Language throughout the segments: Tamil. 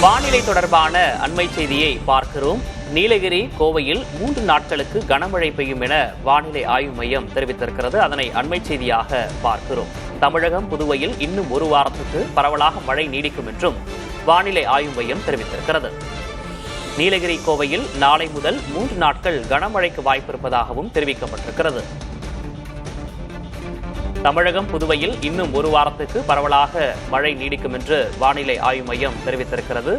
வானிலை தொடர்பான அண்மை செய்தியை பார்க்கிறோம். நீலகிரி, கோவையில் 3 நாட்களுக்கு கனமழை பெய்யும் என வானிலை ஆய்வு மையம் தெரிவித்திருக்கிறது. அதனை அண்மை செய்தியாக பார்க்கிறோம். தமிழகம், புதுவையில் இன்னும் ஒரு வாரத்துக்கு பரவலாக மழை நீடிக்கும் என்றும் வானிலை ஆய்வு மையம் தெரிவித்திருக்கிறது. நீலகிரி, கோவையில் நாளை முதல் 3 நாட்கள் கனமழைக்கு வாய்ப்பிருப்பதாகவும் தெரிவிக்கப்பட்டிருக்கிறது. தமிழகம், புதுவையில் இன்னும் ஒரு வாரத்துக்கு பரவலாக மழை நீடிக்கும் என்று வானிலை ஆய்வு மையம் தெரிவித்திருக்கிறது.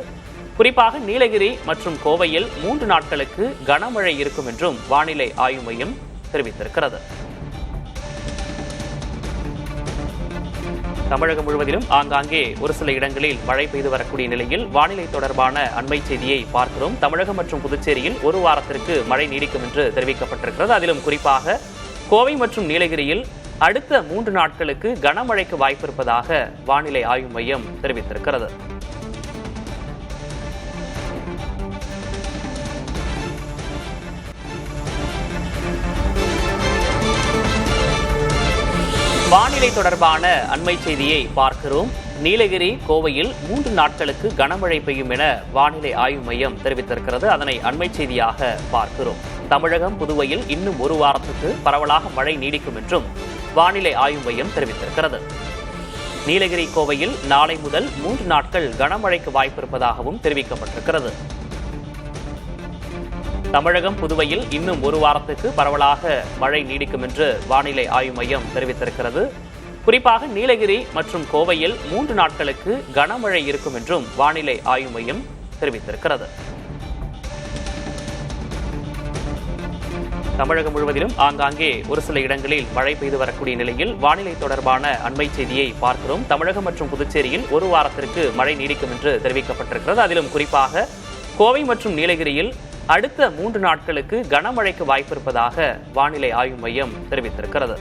குறிப்பாக நீலகிரி மற்றும் கோவையில் 3 நாட்களுக்கு கனமழை இருக்கும் என்றும் வானிலை ஆய்வு மையம் தெரிவித்திருக்கிறது. தமிழகம் முழுவதிலும் ஆங்காங்கே ஒரு சில இடங்களில் மழை பெய்து வரக்கூடிய நிலையில் வானிலை தொடர்பான அண்மை செய்தியை பார்க்கிறோம். தமிழகம் மற்றும் புதுச்சேரியில் ஒரு வாரத்திற்கு மழை நீடிக்கும் என்று தெரிவிக்கப்பட்டிருக்கிறது. அதிலும் குறிப்பாக கோவை மற்றும் நீலகிரியில் அடுத்த 3 நாட்களுக்கு கனமழைக்கு வாய்ப்பிருப்பதாக வானிலை ஆய்வு மையம் தெரிவித்திருக்கிறது. வானிலை தொடர்பான அண்மை செய்தியை பார்க்கிறோம். நீலகிரி, கோவையில் 3 நாட்களுக்கு கனமழை பெய்யும் என வானிலை ஆய்வு மையம் தெரிவித்திருக்கிறது. அதனை அண்மை செய்தியாக பார்க்கிறோம். தமிழகம், புதுவையில் இன்னும் ஒரு வாரத்துக்கு பரவலாக மழை நீடிக்கும் என்றும் வானிலை ஆய்வு மையம் தெரிவித்திருக்கிறது. நீலகிரி, கோவையில் நாளை முதல் 3 நாட்கள் கனமழைக்கு வாய்ப்பிருப்பதாகவும் தெரிவிக்கப்பட்டிருக்கிறது. தமிழகம், புதுவையில் இன்னும் ஒரு வாரத்துக்கு பரவலாக மழை நீடிக்கும் என்று வானிலை ஆய்வு மையம் தெரிவித்திருக்கிறது. குறிப்பாக நீலகிரி மற்றும் கோவையில் 3 நாட்களுக்கு கனமழை இருக்கும் என்றும் வானிலை ஆய்வு மையம் தெரிவித்திருக்கிறது. தமிழகம் முழுவதிலும் ஆங்காங்கே ஒரு சில இடங்களில் மழை பெய்து வரக்கூடிய நிலையில் வானிலை தொடர்பான அண்மை செய்தியை பார்க்கிறோம். தமிழகம் மற்றும் புதுச்சேரியில் ஒரு வாரத்திற்கு மழை நீடிக்கும் என்று தெரிவிக்கப்பட்டிருக்கிறது. அதிலும் குறிப்பாக கோவை மற்றும் நீலகிரியில் அடுத்த 3 நாட்களுக்கு கனமழைக்கு வாய்ப்பிருப்பதாக வானிலை ஆய்வு மையம் தெரிவித்திருக்கிறது.